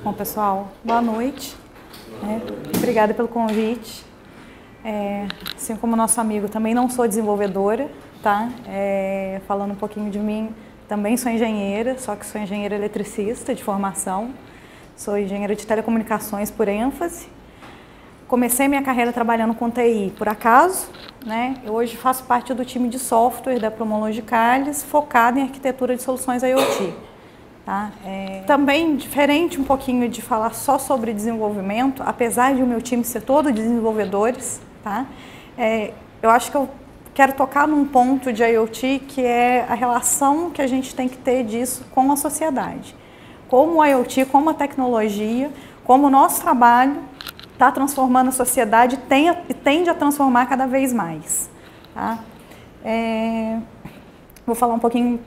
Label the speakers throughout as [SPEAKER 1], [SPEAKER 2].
[SPEAKER 1] Bom, pessoal, boa noite. Obrigada pelo convite. Assim como nosso amigo, também não sou desenvolvedora, tá? Falando um pouquinho de mim, também sou engenheira, só que sou engenheira eletricista de formação. Sou engenheira de telecomunicações por ênfase. Comecei minha carreira trabalhando com TI por acaso, né? Eu hoje faço parte do time de software da Promologicalis, focado em arquitetura de soluções IoT. Tá? Também diferente um pouquinho de falar só sobre desenvolvimento, apesar de o meu time ser todo de desenvolvedores, tá? Eu acho que eu quero tocar num ponto de IoT que é a relação que a gente tem que ter disso com a sociedade. Como o IoT, como a tecnologia, como o nosso trabalho está transformando a sociedade e tende a transformar cada vez mais. Tá? Vou falar um pouquinho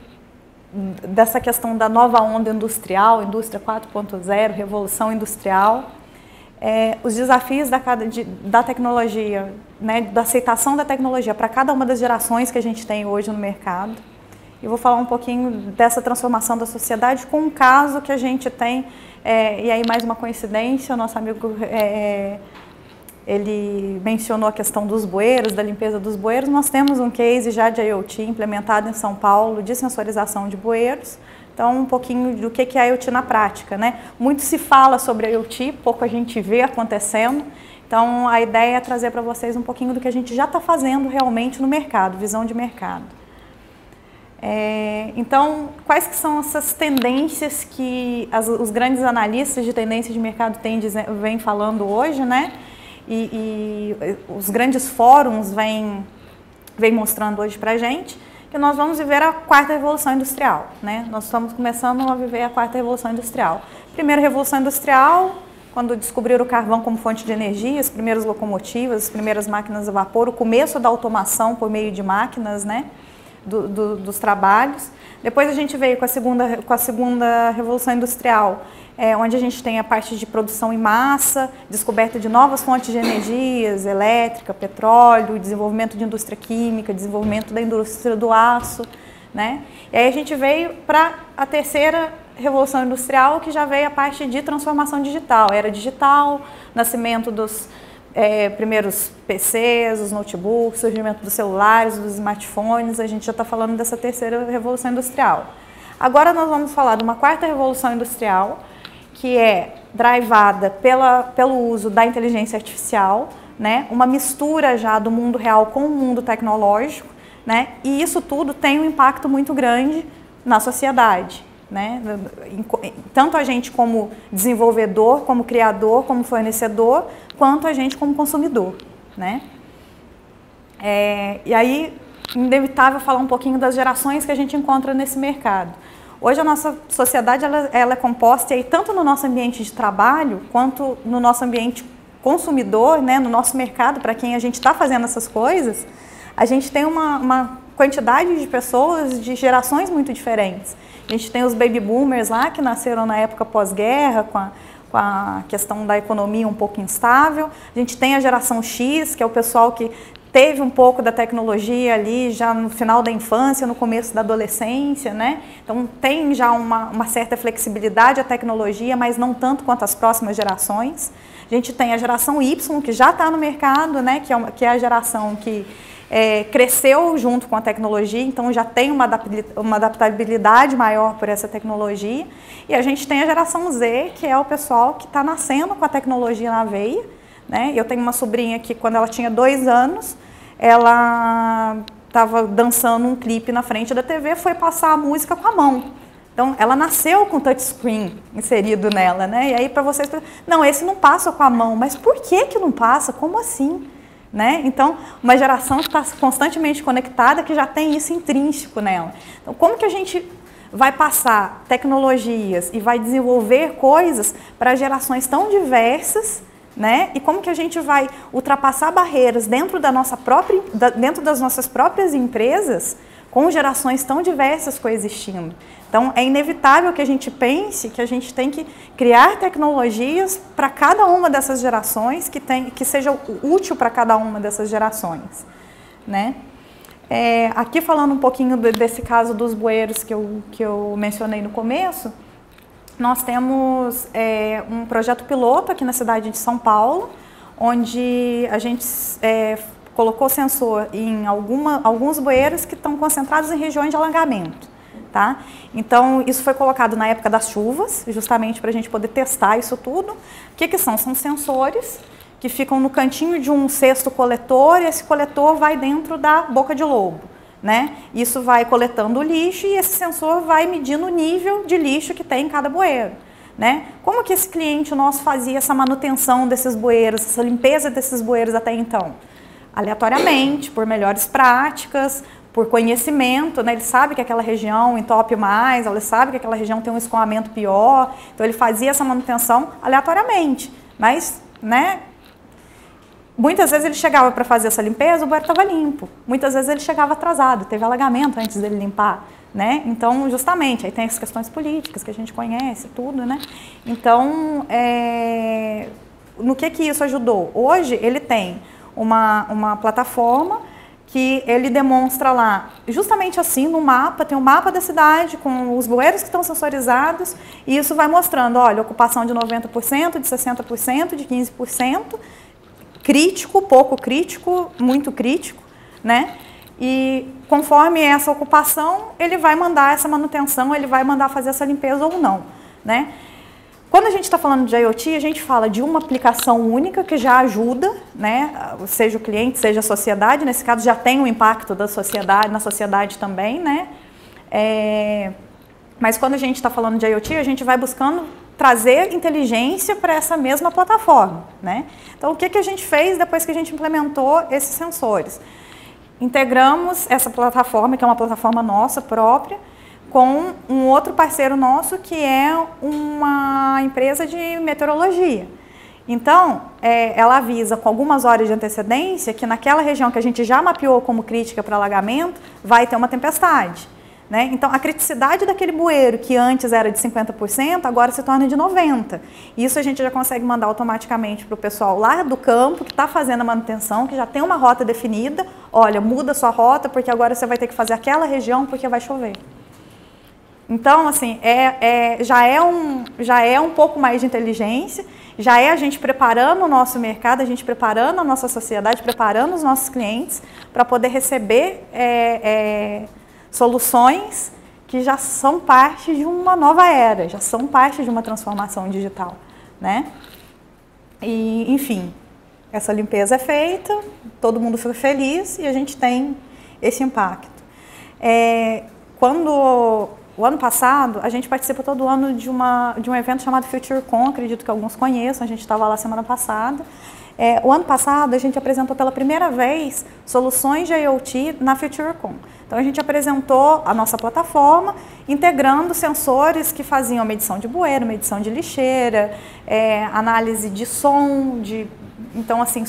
[SPEAKER 1] dessa questão da nova onda industrial, indústria 4.0, revolução industrial, os desafios da tecnologia, né, da aceitação da tecnologia para cada uma das gerações que a gente tem hoje no mercado. E vou falar um pouquinho dessa transformação da sociedade com um caso que a gente tem, e aí mais uma coincidência, o nosso amigo ele mencionou a questão dos bueiros, da limpeza dos bueiros. Nós temos um case já de IoT implementado em São Paulo de sensorização de bueiros. Então, um pouquinho do que é IoT na prática, né? Muito se fala sobre IoT, pouco a gente vê acontecendo. Então, a ideia é trazer para vocês um pouquinho do que a gente já está fazendo realmente no mercado, visão de mercado. Então, quais que são essas tendências que os grandes analistas de tendência de mercado vêm falando hoje, né? E os grandes fóruns vêm mostrando hoje para a gente que nós vamos viver a quarta revolução industrial, né? Nós estamos começando a viver a quarta revolução industrial. Primeira revolução industrial, quando descobriram o carvão como fonte de energia, as primeiras locomotivas, as primeiras máquinas a vapor, o começo da automação por meio de máquinas, né? Dos trabalhos. Depois a gente veio com a segunda revolução industrial, onde a gente tem a parte de produção em massa, descoberta de novas fontes de energias, elétrica, petróleo, desenvolvimento de indústria química, desenvolvimento da indústria do aço, né? E aí a gente veio para a terceira revolução industrial, que já veio a parte de transformação digital, era digital, nascimento dos primeiros PCs, os notebooks, surgimento dos celulares, dos smartphones. A gente já está falando dessa terceira revolução industrial. Agora nós vamos falar de uma quarta revolução industrial, que é drivada pelo uso da inteligência artificial, né? Uma mistura já do mundo real com o mundo tecnológico, né? E isso tudo tem um impacto muito grande na sociedade, né? Tanto a gente como desenvolvedor, como criador, como fornecedor, quanto a gente como consumidor, né? E aí, inevitável falar um pouquinho das gerações que a gente encontra nesse mercado. Hoje a nossa sociedade ela é composta aí, tanto no nosso ambiente de trabalho, quanto no nosso ambiente consumidor, né? No nosso mercado, para quem a gente está fazendo essas coisas, a gente tem uma quantidade de pessoas de gerações muito diferentes. A gente tem os baby boomers lá, que nasceram na época pós-guerra, com a questão da economia um pouco instável. A gente tem a geração X, que é o pessoal que teve um pouco da tecnologia ali já no final da infância, no começo da adolescência, né? Então tem já uma certa flexibilidade à tecnologia, mas não tanto quanto as próximas gerações. A gente tem a geração Y, que já está no mercado, né? Que é a geração que cresceu junto com a tecnologia, então já tem uma adaptabilidade maior por essa tecnologia. E a gente tem a geração Z, que é o pessoal que está nascendo com a tecnologia na veia, né? Eu tenho uma sobrinha que, quando ela tinha 2 anos, ela estava dançando um clipe na frente da TV, foi passar a música com a mão. Então, ela nasceu com touchscreen inserido nela, né? E aí, para vocês, não, esse não passa com a mão, mas por que não passa? Como assim? Né? Então, uma geração que está constantemente conectada, que já tem isso intrínseco nela. Então, como que a gente vai passar tecnologias e vai desenvolver coisas para gerações tão diversas, né? E como que a gente vai ultrapassar barreiras dentro das nossas próprias empresas com gerações tão diversas coexistindo? Então, é inevitável que a gente pense que a gente tem que criar tecnologias para cada uma dessas gerações, que seja útil para cada uma dessas gerações, né? Aqui falando um pouquinho desse caso dos bueiros que eu mencionei no começo, nós temos um projeto piloto aqui na cidade de São Paulo, onde a gente colocou sensor em alguns bueiros que estão concentrados em regiões de alagamento. Tá? Então, isso foi colocado na época das chuvas, justamente para a gente poder testar isso tudo. O que são? São sensores que ficam no cantinho de um cesto coletor, e esse coletor vai dentro da boca de lobo. Né? Isso vai coletando o lixo e esse sensor vai medindo o nível de lixo que tem em cada bueiro. Né? Como que esse cliente nosso fazia essa manutenção desses bueiros, essa limpeza desses bueiros até então? Aleatoriamente, por melhores práticas, por conhecimento, né? Ele sabe que aquela região entope mais, ele sabe que aquela região tem um escoamento pior, então ele fazia essa manutenção aleatoriamente, mas, né? Muitas vezes ele chegava para fazer essa limpeza, o bueiro estava limpo. Muitas vezes ele chegava atrasado, teve alagamento antes dele limpar, né? Então, justamente, aí tem as questões políticas que a gente conhece, tudo, né? Então, no que isso ajudou? Hoje ele tem uma plataforma que ele demonstra lá, justamente assim, no mapa, tem um mapa da cidade com os bueiros que estão sensorizados, e isso vai mostrando, olha, ocupação de 90%, de 60%, de 15%, crítico, pouco crítico, muito crítico, né? E conforme essa ocupação, ele vai mandar essa manutenção, ele vai mandar fazer essa limpeza ou não, né? Quando a gente está falando de IoT, a gente fala de uma aplicação única que já ajuda, né? Seja o cliente, seja a sociedade, nesse caso já tem um impacto da sociedade, na sociedade também, né? Mas quando a gente está falando de IoT, a gente vai buscando trazer inteligência para essa mesma plataforma, né? Então, o que a gente fez depois que a gente implementou esses sensores? Integramos essa plataforma, que é uma plataforma nossa própria, com um outro parceiro nosso, que é uma empresa de meteorologia. Então, ela avisa com algumas horas de antecedência que naquela região que a gente já mapeou como crítica para alagamento, vai ter uma tempestade. Né? Então, a criticidade daquele bueiro, que antes era de 50%, agora se torna de 90%. Isso a gente já consegue mandar automaticamente para o pessoal lá do campo, que está fazendo a manutenção, que já tem uma rota definida. Olha, muda a sua rota, porque agora você vai ter que fazer aquela região, porque vai chover. Então, assim, já é um pouco mais de inteligência, já é a gente preparando o nosso mercado, a gente preparando a nossa sociedade, preparando os nossos clientes para poder receber soluções que já são parte de uma nova era, já são parte de uma transformação digital, né? E, enfim, essa limpeza é feita, todo mundo fica feliz e a gente tem esse impacto. O ano passado, a gente participa todo ano de um evento chamado FutureCon, acredito que alguns conheçam, a gente estava lá semana passada. O ano passado, a gente apresentou pela primeira vez soluções de IoT na FutureCon. Então, a gente apresentou a nossa plataforma, integrando sensores que faziam medição de bueiro, medição de lixeira, análise de som, então, assim,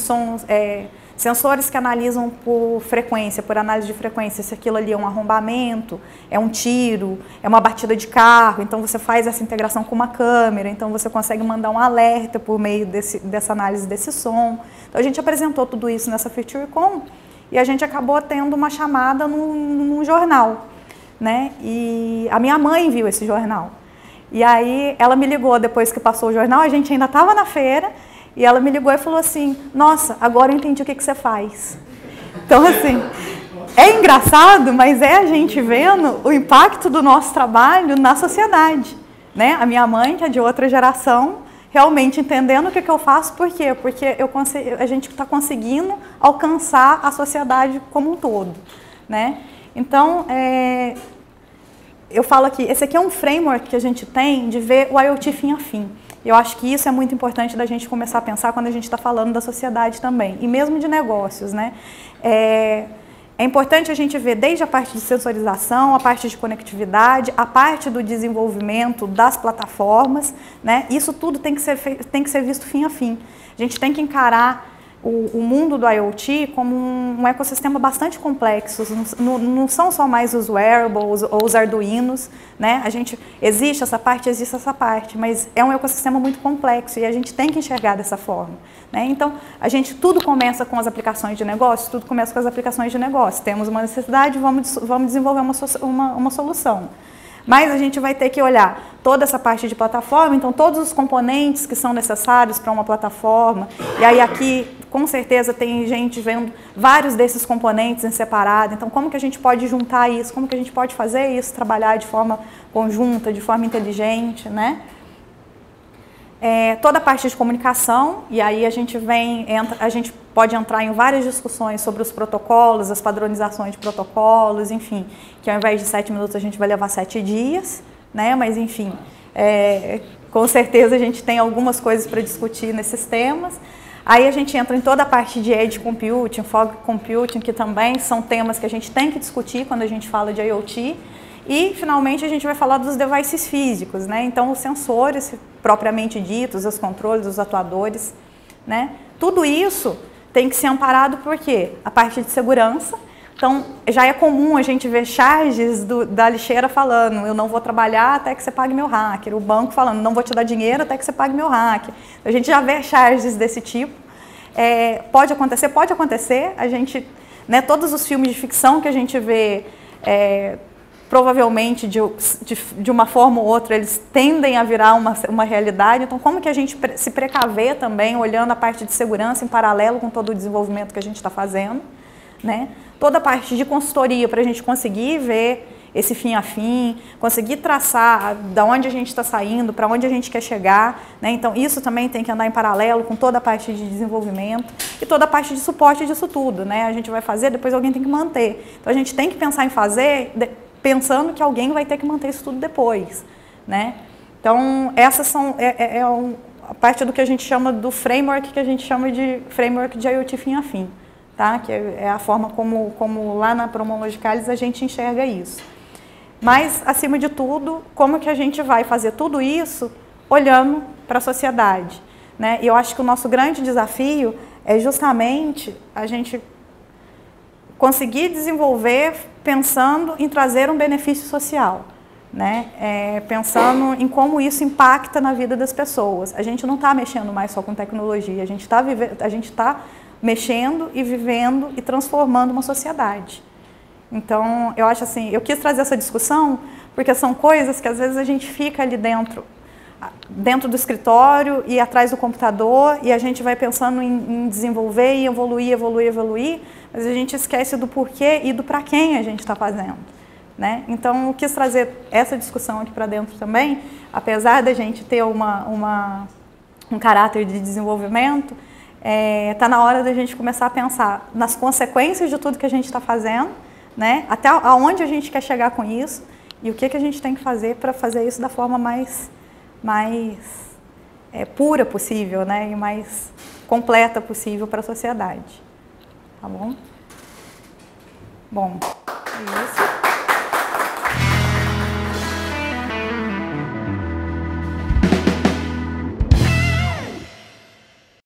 [SPEAKER 1] sensores que analisam por frequência, por análise de frequência, se aquilo ali é um arrombamento, é um tiro, é uma batida de carro, então você faz essa integração com uma câmera, então você consegue mandar um alerta por meio dessa análise desse som. Então a gente apresentou tudo isso nessa FutureCon e a gente acabou tendo uma chamada num jornal, né? E a minha mãe viu esse jornal. E aí ela me ligou depois que passou o jornal, a gente ainda estava na feira, e ela me ligou e falou assim, nossa, agora eu entendi o que você faz. Então, assim, é engraçado, mas é a gente vendo o impacto do nosso trabalho na sociedade. Né? A minha mãe, que é de outra geração, realmente entendendo o que eu faço, por quê? Porque a gente está conseguindo alcançar a sociedade como um todo. Né? Então, eu falo aqui, esse aqui é um framework que a gente tem de ver o IoT fim a fim. Eu acho que isso é muito importante da gente começar a pensar quando a gente está falando da sociedade também, e mesmo de negócios, né? É importante a gente ver desde a parte de sensorização, a parte de conectividade, a parte do desenvolvimento das plataformas, né? Isso tudo tem que ser visto fim a fim. A gente tem que encarar o mundo do IoT como um ecossistema bastante complexo, não são só mais os wearables ou os arduinos, né? Existe essa parte, mas é um ecossistema muito complexo e a gente tem que enxergar dessa forma. Né? Então, tudo começa com as aplicações de negócio, tudo começa com as aplicações de negócio. Temos uma necessidade, vamos desenvolver uma solução. Mas a gente vai ter que olhar toda essa parte de plataforma, então todos os componentes que são necessários para uma plataforma, e aí aqui com certeza tem gente vendo vários desses componentes em separado, então como que a gente pode juntar isso, como que a gente pode fazer isso, trabalhar de forma conjunta, de forma inteligente, né? Toda a parte de comunicação, e aí a gente pode entrar em várias discussões sobre os protocolos, as padronizações de protocolos, enfim, que ao invés de 7 minutos a gente vai levar 7 dias, né? Mas enfim, com certeza a gente tem algumas coisas para discutir nesses temas. Aí a gente entra em toda a parte de Edge Computing, Fog Computing, que também são temas que a gente tem que discutir quando a gente fala de IoT. E, finalmente, a gente vai falar dos devices físicos, né? Então, os sensores propriamente ditos, os controles, os atuadores, né? Tudo isso tem que ser amparado por quê? A parte de segurança. Então, já é comum a gente ver charges da lixeira falando, eu não vou trabalhar até que você pague meu hacker. O banco falando, não vou te dar dinheiro até que você pague meu hacker. A gente já vê charges desse tipo. Pode acontecer. A gente, né, todos os filmes de ficção que a gente vê, provavelmente, de uma forma ou outra, eles tendem a virar uma realidade. Então, como que a gente se precaver também, olhando a parte de segurança em paralelo com todo o desenvolvimento que a gente está fazendo, né? Toda a parte de consultoria para a gente conseguir ver esse fim a fim, conseguir traçar da onde a gente está saindo, para onde a gente quer chegar, né? Então, isso também tem que andar em paralelo com toda a parte de desenvolvimento e toda a parte de suporte disso tudo, né? A gente vai fazer, depois alguém tem que manter. Então, a gente tem que pensar em fazer pensando que alguém vai ter que manter isso tudo depois, né? Então, essas são a parte do que a gente chama do framework, que a gente chama de framework de IoT fim a fim, tá? Que é a forma como lá na Promologicalis a gente enxerga isso. Mas, acima de tudo, como que a gente vai fazer tudo isso olhando para a sociedade, né? E eu acho que o nosso grande desafio é justamente a gente conseguir desenvolver pensando em trazer um benefício social, né? Pensando em como isso impacta na vida das pessoas. A gente não está mexendo mais só com tecnologia, a gente está mexendo e vivendo e transformando uma sociedade. Então, eu acho assim, eu quis trazer essa discussão porque são coisas que às vezes a gente fica ali dentro do escritório e atrás do computador e a gente vai pensando em desenvolver e evoluir, mas a gente esquece do porquê e do para quem a gente está fazendo, né? Então, eu quis trazer essa discussão aqui para dentro também, apesar da gente ter um caráter de desenvolvimento, está na hora da gente começar a pensar nas consequências de tudo que a gente está fazendo, né? Até aonde a gente quer chegar com isso e o que a gente tem que fazer para fazer isso da forma mais pura possível, né? E mais completa possível para a sociedade. Tá bom? Bom, é isso.